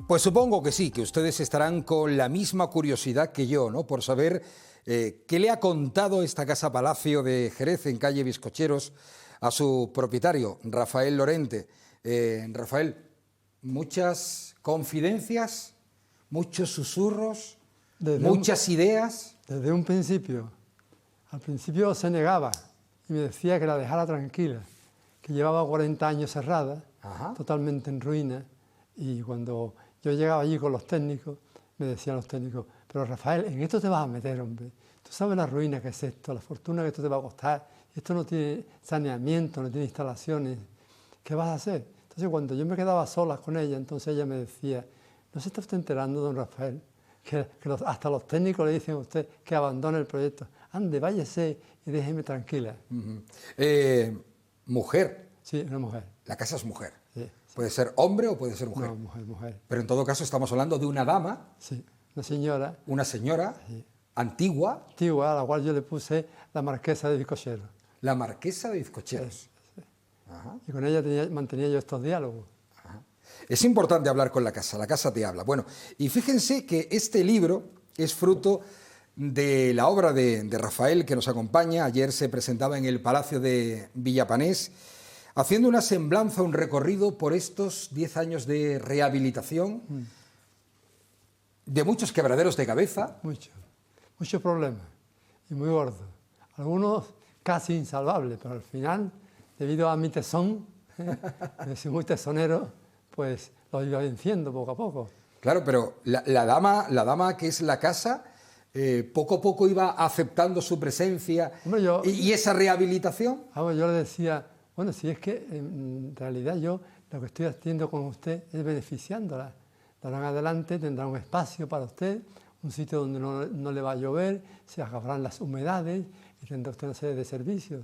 Pues supongo que sí, que ustedes estarán con la misma curiosidad que yo, ¿no? Por saber qué le ha contado esta casa palacio de Jerez, en calle Bizcocheros, a su propietario, Rafael Lorente. Rafael, muchas confidencias, muchos susurros, muchas ideas. Desde un principio. Al principio se negaba y me decía que la dejara tranquila, que llevaba 40 años cerrada, totalmente en ruina, y cuando yo llegaba allí con los técnicos, me decían los técnicos: pero Rafael, en esto te vas a meter, hombre. Tú sabes la ruina que es esto, la fortuna que esto te va a costar. Esto no tiene saneamiento, no tiene instalaciones. ¿Qué vas a hacer? Entonces, cuando yo me quedaba sola con ella, entonces ella me decía: ¿no se está usted enterando, don Rafael, que hasta los técnicos le dicen a usted que abandone el proyecto? Ande, váyase y déjeme tranquila. Mujer. Sí, una mujer. La casa es mujer. Sí. Puede ser hombre o puede ser mujer. No, mujer. Pero en todo caso estamos hablando de una dama. Sí, una señora. Una señora, sí, antigua. Antigua, a la cual yo le puse la marquesa de Bizcocheros. La marquesa de Bizcocheros. Sí, sí. Y con ella mantenía yo estos diálogos. Es importante hablar con la casa te habla. Bueno, y fíjense que este libro es fruto de la obra de Rafael, que nos acompaña. Ayer se presentaba en el Palacio de Villapanés, haciendo una semblanza, un recorrido por estos 10 años de rehabilitación, de muchos quebraderos de cabeza. Muchos problemas, y muy gordos. Algunos casi insalvables, pero al final, debido a mi tesón, yo soy muy tesonero, pues lo iba venciendo poco a poco. Claro, pero la dama que es la casa, poco a poco iba aceptando su presencia. Hombre, y esa rehabilitación. Yo le decía: bueno, si es que en realidad yo lo que estoy haciendo con usted es beneficiándola. De ahora en adelante tendrá un espacio para usted, un sitio donde no le va a llover, se acabarán las humedades y tendrá usted una serie de servicios.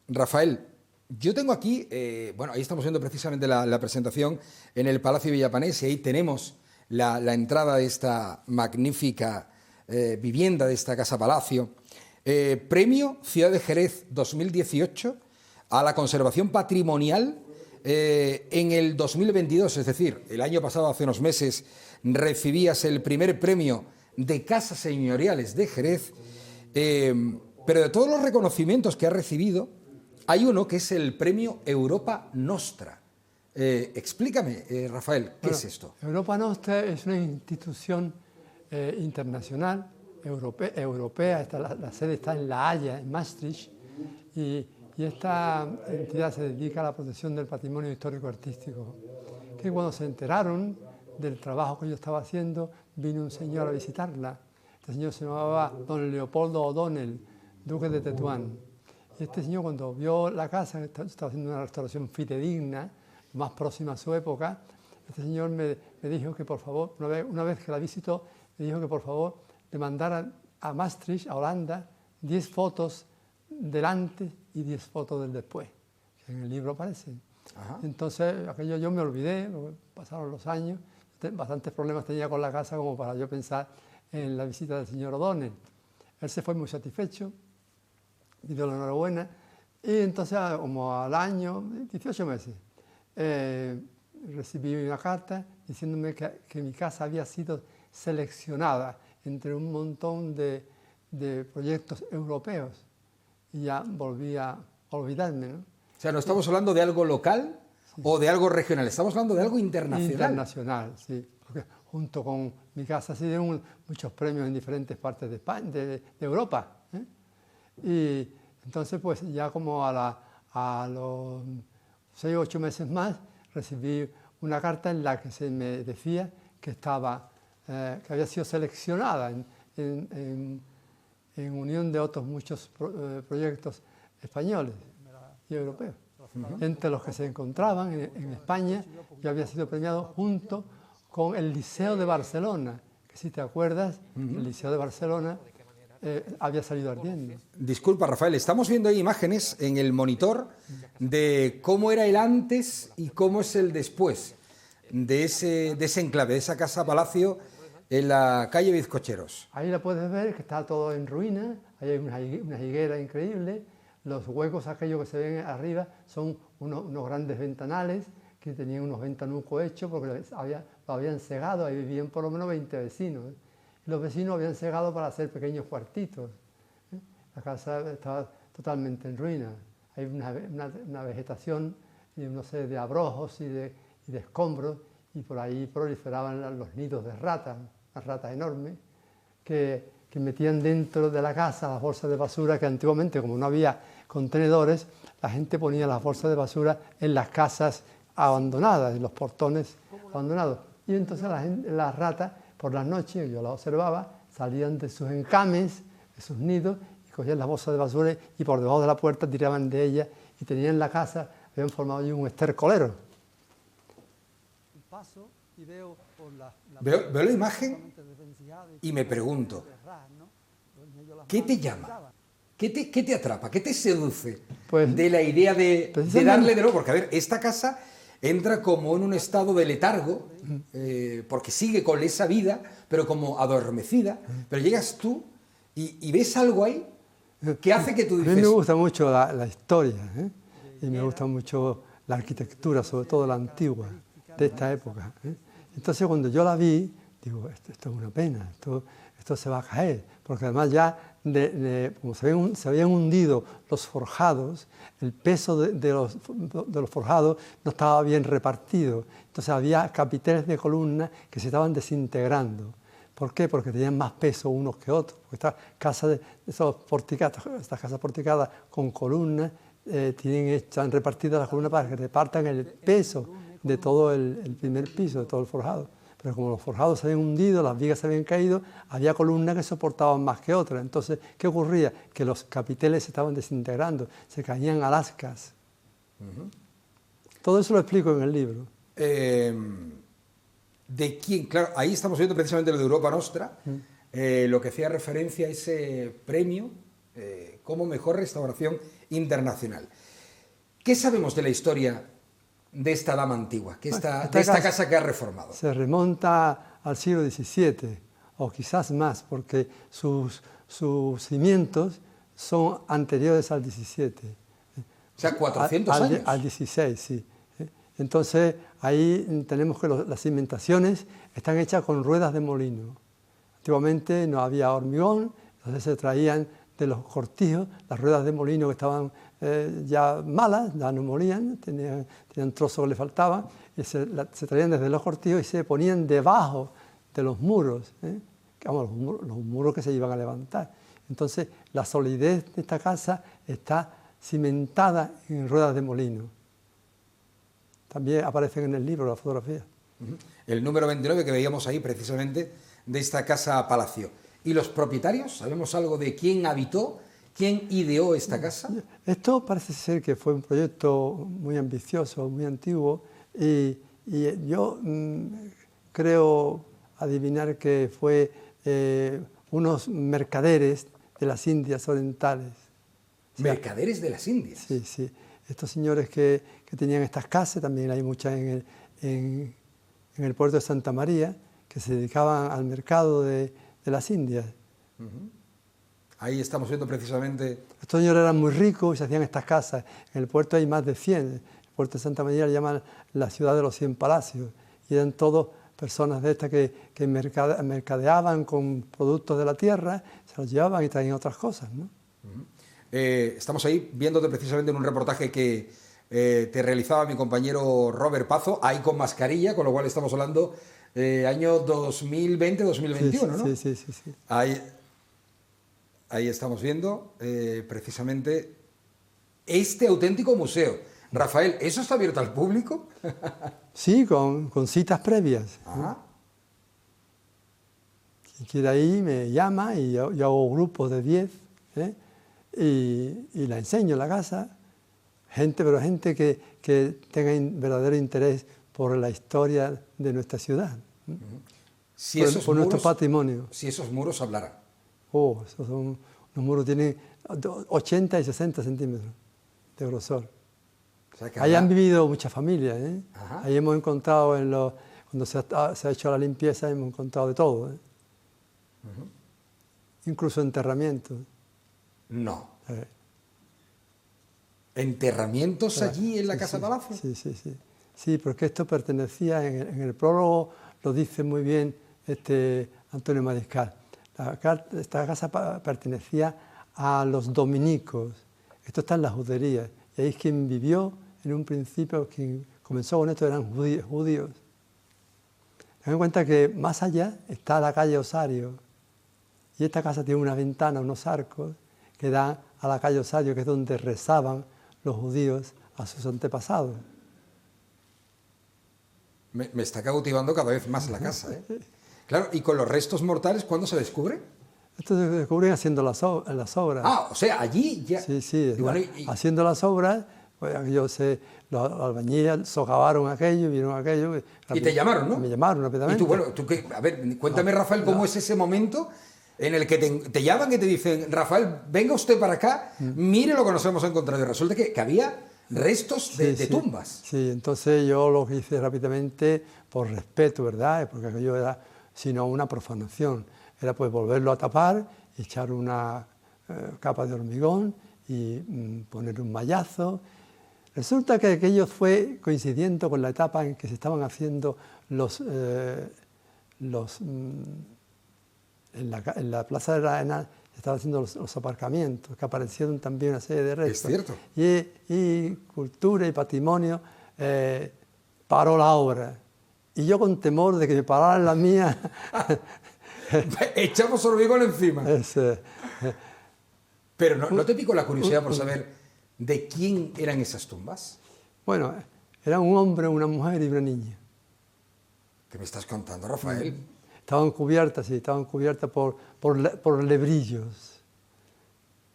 Rafael, yo tengo aquí, bueno, ahí estamos viendo precisamente la presentación en el Palacio de Villapanés, y ahí tenemos la entrada de esta magnífica vivienda, de esta casa-palacio. Premio Ciudad de Jerez 2018 a la conservación patrimonial en el 2022, es decir, el año pasado, hace unos meses, recibías el primer premio de casas señoriales de Jerez, pero de todos los reconocimientos que ha recibido, hay uno que es el premio Europa Nostra. Explícame, Rafael, ¿qué es esto? Europa Nostra es una institución internacional, europea. La sede está en La Haya, en Maastricht, y esta entidad se dedica a la protección del patrimonio histórico-artístico. Que cuando se enteraron del trabajo que yo estaba haciendo, vino un señor a visitarla. Este señor se llamaba don Leopoldo O'Donnell, duque de Tetuán. Y este señor, cuando vio la casa, que estaba haciendo una restauración fidedigna, más próxima a su época, este señor me dijo que por favor, una vez que la visitó, me dijo que por favor le mandara a Maastricht, a Holanda, 10 fotos del antes y 10 fotos del después, que en el libro aparecen. Entonces, aquello yo me olvidé, pasaron los años, bastantes problemas tenía con la casa como para yo pensar en la visita del señor O'Donnell. Él se fue muy satisfecho, me dio la enhorabuena, y entonces, como al año, 18 meses, recibí una carta diciéndome que mi casa había sido seleccionada entre un montón de proyectos europeos, y ya volví a olvidarme, ¿no? O sea, no estamos hablando de algo local, sí, o de algo regional, estamos hablando de algo internacional. Internacional, sí, porque junto con mi casa se dieron muchos premios en diferentes partes de España, de Europa, ¿eh? Y entonces, pues ya como a los 6 o 8 meses más, recibí una carta en la que se me decía que que había sido seleccionada en unión de otros muchos proyectos españoles y europeos. Entre los que se encontraban en España, yo había sido premiado junto con el Liceo de Barcelona, que si te acuerdas, el Liceo de Barcelona había salido ardiendo. Disculpa, Rafael, estamos viendo ahí imágenes en el monitor de cómo era el antes y cómo es el después de ese enclave, de esa casa-palacio en la calle Bizcocheros. Ahí la puedes ver, que está todo en ruinas, hay una higuera increíble, los huecos aquellos que se ven arriba son unos grandes ventanales que tenían unos ventanucos hechos porque lo habían cegado, ahí vivían por lo menos 20 vecinos. Y los vecinos habían cegado para hacer pequeños cuartitos. La casa estaba totalmente en ruina. Hay una vegetación y una serie de abrojos y de escombros, y por ahí proliferaban los nidos de ratas, unas ratas enormes, que metían dentro de la casa las bolsas de basura, que antiguamente, como no había contenedores, la gente ponía las bolsas de basura en las casas abandonadas, en los portones abandonados. Y entonces las ratas, por las noches, yo las observaba, salían de sus encames, de sus nidos, y cogían las bolsas de basura y por debajo de la puerta tiraban de ellas, y tenían en la casa, habían formado allí un estercolero. Paso y veo la imagen y me pregunto, ¿qué te llama? ¿Qué te atrapa? ¿Qué te seduce pues, de la idea de darle de nuevo? Porque, a ver, esta casa entra como en un estado de letargo, porque sigue con esa vida, pero como adormecida, pero llegas tú y ves algo ahí que hace que tú dices... A mí me gusta mucho la historia, y me gusta mucho la arquitectura, sobre todo la antigua, de esta época. Entonces, cuando yo la vi, digo, esto es una pena, esto se va a caer, porque además ya, como se habían hundido los forjados, el peso de los forjados no estaba bien repartido, entonces había capiteles de columnas que se estaban desintegrando. ¿Por qué? Porque tenían más peso unos que otros, porque estas casas porticadas con columnas están repartidas las columnas para que repartan el peso de todo el primer piso, de todo el forjado. Pero como los forjados se habían hundido, las vigas se habían caído, había columnas que soportaban más que otras. Entonces, ¿qué ocurría? Que los capiteles se estaban desintegrando, se caían a lascas. Todo eso lo explico en el libro. ¿De quién? Claro, ahí estamos viendo precisamente lo de Europa Nostra, lo que hacía referencia a ese premio como mejor restauración internacional. ¿Qué sabemos de la historia de esta dama antigua, de esta casa que ha reformado? Se remonta al siglo XVII, o quizás más, porque sus cimientos son anteriores al XVII. O sea, 400 años. Al XVI, sí. Entonces, ahí tenemos que las cimentaciones están hechas con ruedas de molino. Antiguamente no había hormigón, entonces se traían de los cortijos las ruedas de molino que estaban ya malas, ya no molían, tenían trozos que le faltaban, y se traían desde los cortijos y se ponían debajo de los muros, los muros que se iban a levantar. Entonces, la solidez de esta casa está cimentada en ruedas de molino. También aparecen en el libro las fotografías. El número 29 que veíamos ahí precisamente de esta casa palacio. ¿Y los propietarios? ¿Sabemos algo de quién habitó, quién ideó esta casa? Esto parece ser que fue un proyecto muy ambicioso, muy antiguo, y yo creo adivinar que fue unos mercaderes de las Indias orientales. ¿Mercaderes de las Indias? Sí, sí. Estos señores que tenían estas casas, también hay muchas en el puerto de Santa María, que se dedicaban al mercado de las Indias. Ahí estamos viendo precisamente... Estos señores eran muy ricos y se hacían estas casas. En el puerto hay más de 100. El puerto de Santa María le llaman la ciudad de los 100 palacios. Y eran todos personas de estas que mercadeaban con productos de la tierra, se los llevaban y traían otras cosas, ¿no? Estamos ahí viéndote precisamente en un reportaje que te realizaba mi compañero Robert Pazo, ahí con mascarilla, con lo cual estamos hablando año 2020-2021, ¿no? Sí. Ahí estamos viendo precisamente este auténtico museo. Rafael, ¿eso está abierto al público? Sí, con citas previas. Quien quiera ir me llama y yo hago grupos de 10, y la enseño en la casa. Pero gente que tenga verdadero interés por la historia de nuestra ciudad, por nuestro patrimonio. Si esos muros hablaran. Esos son, los muros tienen 80 y 60 centímetros de grosor. O sea, ahí han vivido muchas familias. Ahí hemos encontrado, cuando se ha hecho la limpieza, hemos encontrado de todo. Incluso enterramientos. No. ¿Enterramientos allí en la Casa Palacio? Sí. Sí, porque esto pertenecía, en el prólogo lo dice muy bien Antonio Mariscal. Esta casa pertenecía a los dominicos. Esto está en la judería. Y ahí es quien vivió en un principio, quien comenzó con esto eran judíos. Ten en cuenta que más allá está la calle Osario. Y esta casa tiene una ventana, unos arcos, que dan a la calle Osario, que es donde rezaban los judíos a sus antepasados. Me está cautivando cada vez más la casa, ¿eh? Claro, ¿y con los restos mortales cuándo se descubre? Esto se descubren haciendo las obras. Ah, o sea, allí ya... Sí, Y bueno, haciendo las obras, pues los albañiles socavaron aquello, vieron aquello. Y te llamaron, ¿no? Me llamaron rápidamente. Y tú, bueno, a ver, cuéntame, Rafael, cómo es ese momento en el que te llaman y te dicen, Rafael, venga usted para acá, mire lo que nos hemos encontrado. Y resulta que había restos de tumbas. Sí, entonces yo lo que hice rápidamente, por respeto, ¿verdad? Porque aquello era, sino una profanación. Era pues volverlo a tapar, echar una capa de hormigón y poner un mallazo. Resulta que aquello fue coincidiendo con la etapa en que se estaban haciendo en la Plaza de la Arenal se estaban haciendo los aparcamientos, que aparecieron también una serie de restos. Es cierto. Y Cultura y Patrimonio paró la obra. Y yo, con temor de que me pararan la mía... Echamos hormigón encima. Pero ¿no te picó la curiosidad por saber de quién eran esas tumbas? Bueno, era un hombre, una mujer y una niña. ¿Qué me estás contando, Rafael? Estaban cubiertas, sí, estaban cubiertas por lebrillos.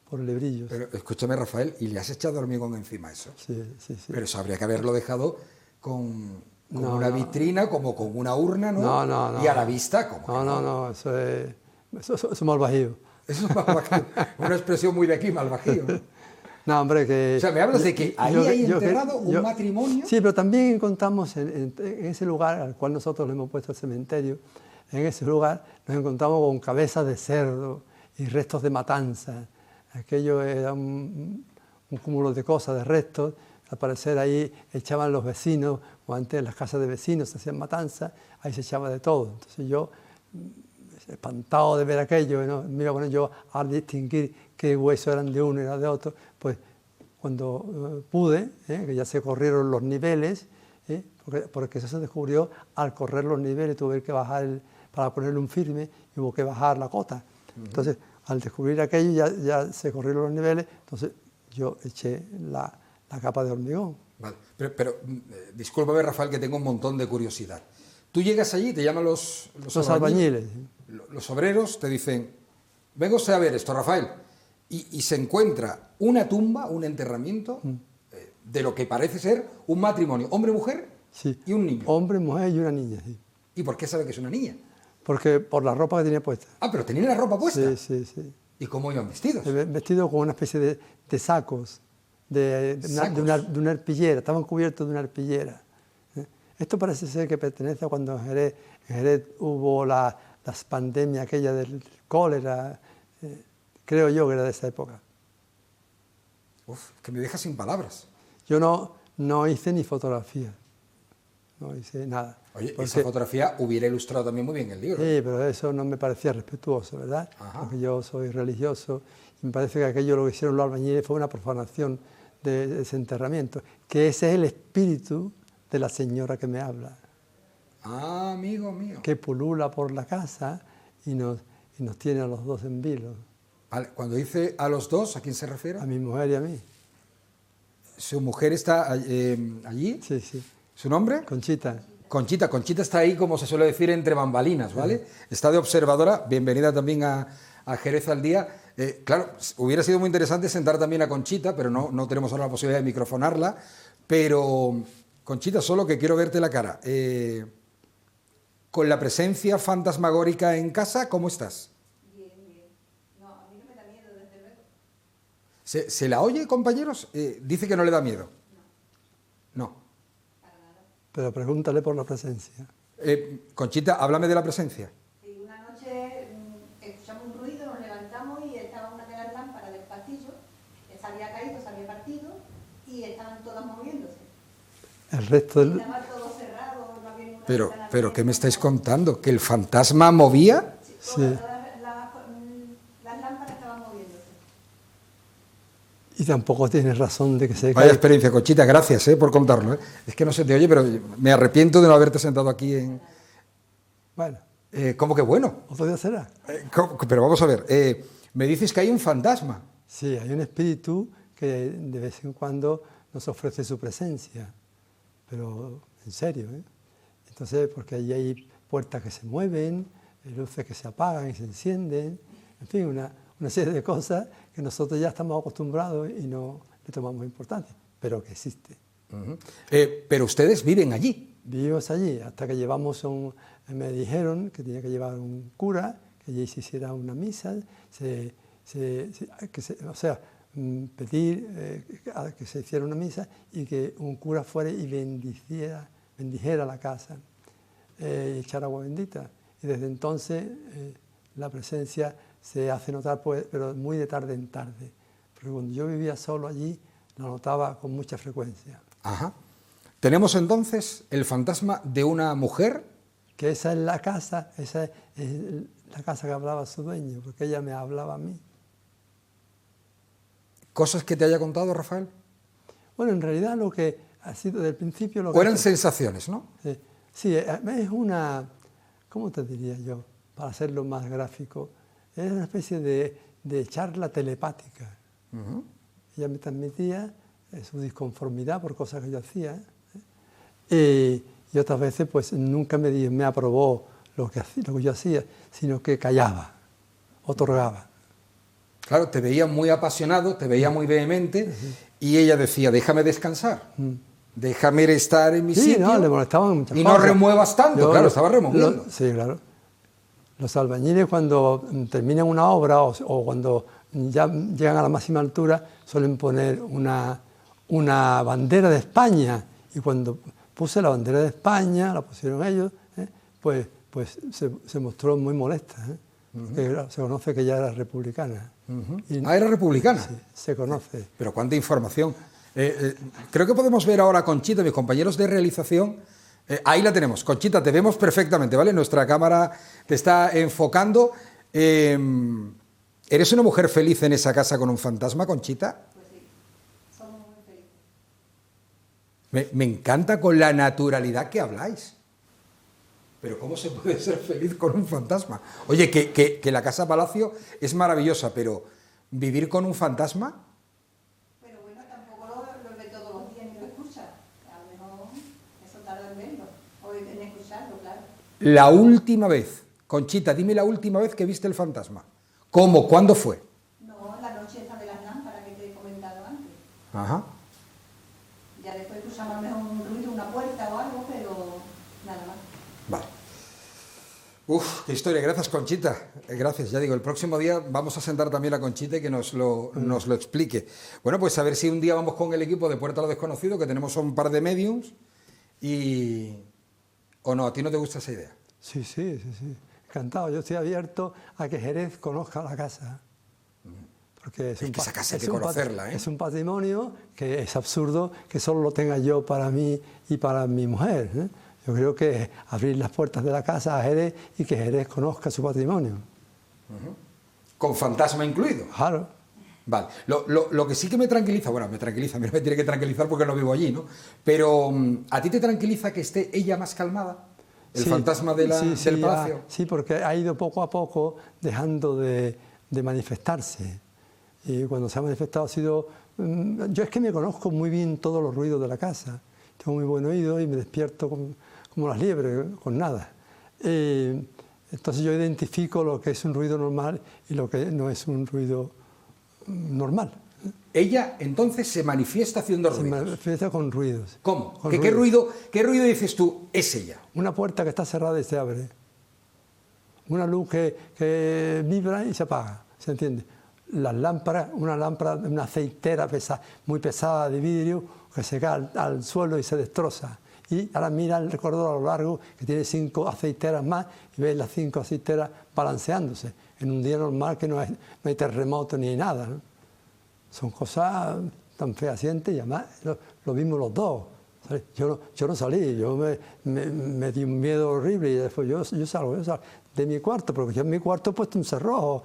Por lebrillos. Pero escúchame, Rafael, ¿y le has echado hormigón encima a eso? Sí. Pero eso habría que haberlo dejado con una vitrina, como con una urna, ¿no? No. Y a la vista, como No, eso es mal bajío. Eso es mal bajío. Una expresión muy de aquí, mal bajío, ¿no? No, hombre, que... O sea, me hablas de que ahí hay enterrado un matrimonio. Sí, pero también encontramos en ese lugar al cual nosotros le hemos puesto el cementerio, en ese lugar nos encontramos con cabezas de cerdo y restos de matanza. Aquello era un cúmulo de cosas, de restos. Al parecer ahí echaban los vecinos, o antes en las casas de vecinos se hacían matanzas, ahí se echaba de todo. Entonces yo, espantado de ver aquello, ¿no? Me iba a poner yo a distinguir qué huesos eran de uno y de otro, pues cuando pude, que ya se corrieron los niveles, porque eso se descubrió al correr los niveles, tuve que bajar, para ponerle un firme, y hubo que bajar la cota. Entonces, al descubrir aquello ya se corrieron los niveles, entonces yo eché la capa de hormigón. Vale, pero discúlpame, Rafael, que tengo un montón de curiosidad. Tú llegas allí, te llaman los albañiles. Los obreros te dicen, venga usted a ver esto, Rafael. Y se encuentra una tumba, un enterramiento, de lo que parece ser un matrimonio, hombre-mujer y un niño. Hombre, mujer y una niña, sí. ¿Y por qué sabe que es una niña? Porque por la ropa que tenía puesta. Ah, pero tenía la ropa puesta. Sí. ¿Y cómo iban vestidos? Vestidos con una especie de sacos, de una arpillera, estaban cubiertos de una arpillera. Esto parece ser que pertenece a cuando en Jerez hubo las pandemias aquella del cólera, creo yo que era de esa época. Uf, que me deja sin palabras. Yo no hice ni fotografía, no hice nada. Oye, esa fotografía hubiera ilustrado también muy bien el libro. Sí, pero eso no me parecía respetuoso, ¿verdad? Ajá. Porque yo soy religioso y me parece que aquello lo que hicieron los albañiles fue una profanación de ese enterramiento, que ese es el espíritu de la señora que me habla. Ah, amigo mío. Que pulula por la casa y nos tiene a los dos en vilo. Vale, cuando dice a los dos, ¿a quién se refiere? A mi mujer y a mí. ¿Su mujer está allí? Sí. ¿Su nombre? Conchita. Conchita está ahí, como se suele decir, entre bambalinas, ¿vale? Está de observadora, bienvenida también a Jerez al Día. Claro, hubiera sido muy interesante sentar también a Conchita, pero no tenemos ahora la posibilidad de microfonarla. Pero, Conchita, solo que quiero verte la cara. Con la presencia fantasmagórica en casa, ¿cómo estás? Bien. No, a mí no me da miedo, desde luego. ¿Se la oye, compañeros? Dice que no le da miedo. No. Pero pregúntale por la presencia. Conchita, háblame de la presencia. Sí, una noche escuchamos un ruido, nos levantamos y estaba una de las lámparas del pasillo, que se había caído, se había partido y estaban todas moviéndose. el resto del... Estaba todo cerrado, no había ninguna Pero, ventana pero ¿qué me abierta, estáis contando? ¿Que el fantasma movía? Sí, Sí. las lámparas estaban moviéndose. Y tampoco tienes razón de que se Vaya caiga. experiencia, Conchita, gracias por contarlo. Es que no se te oye, pero me arrepiento de no haberte sentado aquí en... Bueno, ¿Cómo que bueno? otro día será. Pero vamos a ver, me dices que hay un fantasma. Sí, hay un espíritu que de vez en cuando nos ofrece su presencia, pero en serio, ¿eh? Entonces, porque allí hay puertas que se mueven, luces que se apagan y se encienden, en fin, una serie de cosas que nosotros ya estamos acostumbrados y no le tomamos importancia, pero que existe. Ujú. Pero ustedes viven allí. Vivimos allí hasta que me dijeron que tenía que llevar un cura, que allí se hiciera una misa, o sea, pedir que se hiciera una misa y que un cura fuera y bendijera la casa y echar agua bendita. Y desde entonces la presencia se hace notar, pues, pero muy de tarde en tarde. Porque cuando yo vivía solo allí, lo notaba con mucha frecuencia. Ajá. Tenemos entonces el fantasma de una mujer. Que esa es la casa, esa es la casa que hablaba su dueño, porque ella me hablaba a mí. ¿Cosas que te haya contado, Rafael? Bueno, en realidad lo que ha sido desde el principio... ¿O eran sensaciones, no? Sí, es una, ¿cómo te diría yo? Para hacerlo más gráfico, es una especie de charla telepática. Uh-huh. Ella me transmitía su disconformidad por cosas que yo hacía, y otras veces pues nunca me aprobó lo que yo hacía, sino que callaba, otorgaba. Claro, te veía muy apasionado, te veía muy vehemente, y ella decía, déjame descansar, déjame estar en mi sitio, no, le molestaban muchas y cosas. no remuevas tanto, claro, estaba removiendo. Sí, claro. Los albañiles cuando terminan una obra o cuando ya llegan a la máxima altura suelen poner una bandera de España, y cuando puse la bandera de España, la pusieron ellos, pues se mostró muy molesta, que se conoce que ella era republicana. Era republicana. Sí, se conoce. Pero cuánta información. Creo que podemos ver ahora a Conchita, mis compañeros de realización. Ahí la tenemos. Conchita, te vemos perfectamente, ¿vale? Nuestra cámara te está enfocando. ¿Eres una mujer feliz en esa casa con un fantasma, Conchita? Pues sí, somos muy felices. Me encanta con la naturalidad que habláis. Pero ¿cómo se puede ser feliz con un fantasma? Oye, que la casa palacio es maravillosa, pero ¿vivir con un fantasma? Pero bueno, tampoco lo ve todos los días ni lo escucha. A lo mejor eso tarda en verlo, o en escucharlo, claro. La última vez, Conchita, dime la última vez que viste el fantasma. ¿Cómo? ¿Cuándo fue? No, la noche esa de las lámparas que te he comentado antes. Ajá. Ya después escuchamos a lo mejor un ruido, una puerta o algo, pero nada más. Vale. Uf, qué historia. Gracias, Conchita. Gracias. Ya digo, el próximo día vamos a sentar también a Conchita y que nos lo explique. Bueno, pues a ver si un día vamos con el equipo de Puerta a lo Desconocido, que tenemos un par de mediums, y... ¿O no? ¿A ti no te gusta esa idea? Sí. Encantado. Yo estoy abierto a que Jerez conozca la casa. Porque Es que esa casa hay que conocerla, ¿eh? Es un patrimonio que es absurdo que solo lo tenga yo para mí y para mi mujer, ¿eh? Yo creo que abrir las puertas de la casa a Jerez y que Jerez conozca su patrimonio. Con fantasma incluido. Claro. Vale. Lo que sí que me tranquiliza, bueno, me tranquiliza, a mí no me tiene que tranquilizar porque no vivo allí, ¿no? Pero ¿a ti te tranquiliza que esté ella más calmada? ¿El fantasma del palacio? Sí, porque ha ido poco a poco dejando de manifestarse. Y cuando se ha manifestado ha sido... Yo es que me conozco muy bien todos los ruidos de la casa. Tengo muy buen oído y me despierto como las liebres, con nada. Entonces yo identifico lo que es un ruido normal y lo que no es un ruido normal. Ella entonces se manifiesta haciendo Se ruidos. manifiesta con ruidos. ¿Cómo? Con ¿Qué ruido dices tú? Es ella. Una puerta que está cerrada y se abre. Una luz que vibra y se apaga, ¿se entiende? Las lámparas, una lámpara, una aceitera muy pesada de vidrio que se cae al suelo y se destroza. Y ahora mira el recorrido a lo largo, que tiene 5 aceiteras más, y ves las 5 aceiteras balanceándose. En un día normal que no hay terremoto ni nada, ¿no? Son cosas tan fehacientes y además lo vimos los dos. Yo no salí, yo me di un miedo horrible y después yo salgo de mi cuarto, porque yo en mi cuarto he puesto un cerrojo,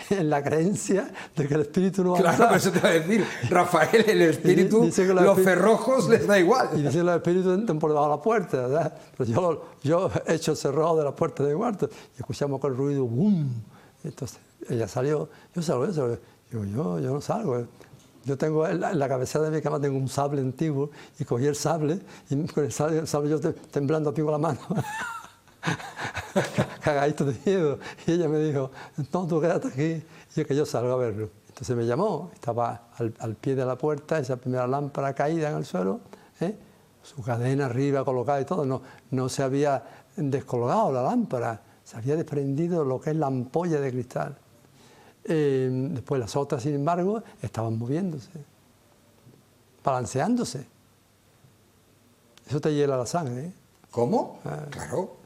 en la creencia de que el espíritu no va a entrar. Claro, eso te iba a decir, Rafael, el espíritu, los cerrojos les da igual. Y dicen los espíritus entran por debajo de la puerta, ¿verdad? Pero yo he hecho el cerrojo de la puerta de mi cuarto y escuchamos con el ruido, ¡bum! Entonces ella salió, yo salgo. Digo, yo no salgo. Yo tengo en la cabecera de mi cama tengo un sable antiguo y cogí el sable y con el sable yo temblando aquí con la mano. Cagadito de miedo. Y ella me dijo, no, tú quédate aquí. Y que yo salgo a verlo. Entonces me llamó, estaba al pie de la puerta, esa primera lámpara caída en el suelo, su cadena arriba colocada y todo. No se había descolgado la lámpara, se había desprendido lo que es la ampolla de cristal. Después las otras, sin embargo, estaban moviéndose, balanceándose. Eso te hiela la sangre, ¿eh? ¿Cómo? Claro.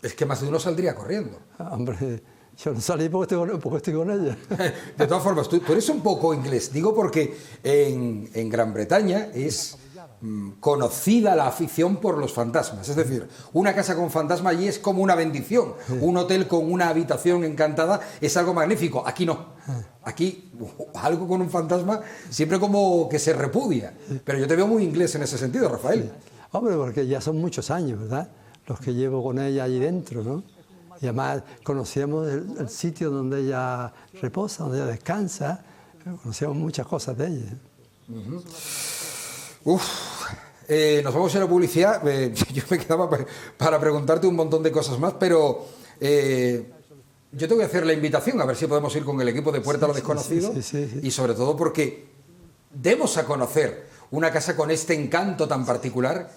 Es que más de uno saldría corriendo. Hombre, yo no salí porque estoy con ella. De todas formas, tú eres un poco inglés. Digo porque en Gran Bretaña es conocida la afición por los fantasmas. Es decir, una casa con fantasma allí es como una bendición. Un hotel con una habitación encantada es algo magnífico. Aquí no. Aquí algo con un fantasma siempre como que se repudia. Pero yo te veo muy inglés en ese sentido, Rafael. Sí. Hombre, porque ya son muchos años, ¿verdad? Los que llevo con ella allí dentro, ¿no? Y además conocíamos el sitio donde ella reposa, donde ella descansa. Conocíamos muchas cosas de ella. Nos vamos a ir a publicidad. Yo me quedaba para preguntarte un montón de cosas más, pero yo te voy a hacer la invitación a ver si podemos ir con el equipo de Puerta a lo Desconocido. Sí. Y sobre todo porque demos a conocer una casa con este encanto tan particular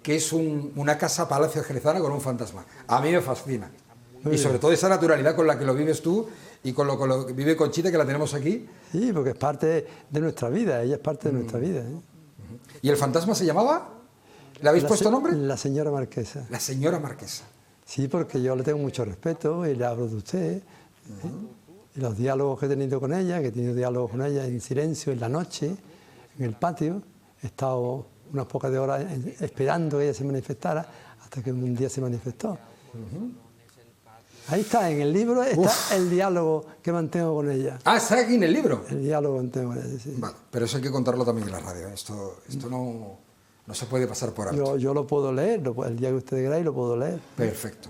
que es una casa palacio jerezana con un fantasma. A mí me fascina. Y sobre todo esa naturalidad con la que lo vives tú y con lo que vive Conchita, que la tenemos aquí. Sí, porque es parte de nuestra vida, ella es parte de nuestra vida, ¿eh? ¿Y el fantasma se llamaba? ¿Le habéis puesto nombre? La señora Marquesa. La señora Marquesa. Sí, porque yo le tengo mucho respeto y le hablo de usted. Y los diálogos que he tenido con ella, que he tenido diálogos con ella en silencio, en la noche, en el patio, he estado unas pocas de horas esperando que ella se manifestara hasta que un día se manifestó. Ahí está, en el libro está el diálogo que mantengo con ella. Ah, está aquí en el libro. El diálogo que mantengo con ella, sí. Vale, pero eso hay que contarlo también en la radio. Esto no se puede pasar por alto. Yo lo puedo leer, el día que usted queráis lo puedo leer. Perfecto.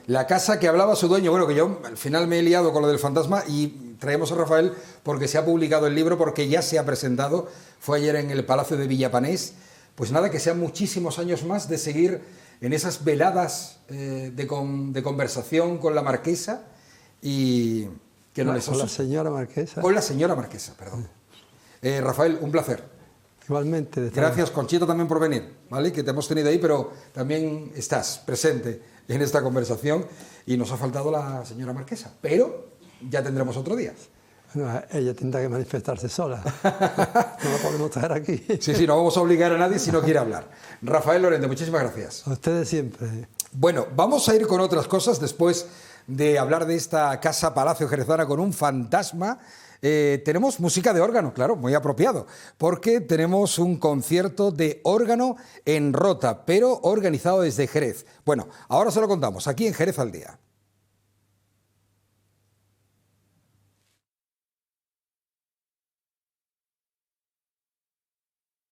La casa que hablaba su dueño, bueno, que yo al final me he liado con lo del fantasma y traemos a Rafael porque se ha publicado el libro, porque ya se ha presentado, fue ayer en el Palacio de Villapanés. Pues nada, que sean muchísimos años más de seguir en esas veladas de conversación con la marquesa y que no les con la señora Marquesa. Con la señora Marquesa, perdón. Rafael, un placer. Igualmente. Gracias, Conchita, también por venir, ¿vale? Que te hemos tenido ahí, pero también estás presente en esta conversación y nos ha faltado la señora Marquesa, pero ya tendremos otro día. Bueno, ella tendrá que manifestarse sola. No la podemos traer aquí. Sí, no vamos a obligar a nadie si no quiere hablar. Rafael Lorente, muchísimas gracias. A ustedes siempre. Bueno, vamos a ir con otras cosas después de hablar de esta casa Palacio Jerezana con un fantasma. Tenemos música de órgano, claro, muy apropiado, porque tenemos un concierto de órgano en Rota, pero organizado desde Jerez. Bueno, ahora se lo contamos, aquí en Jerez al Día.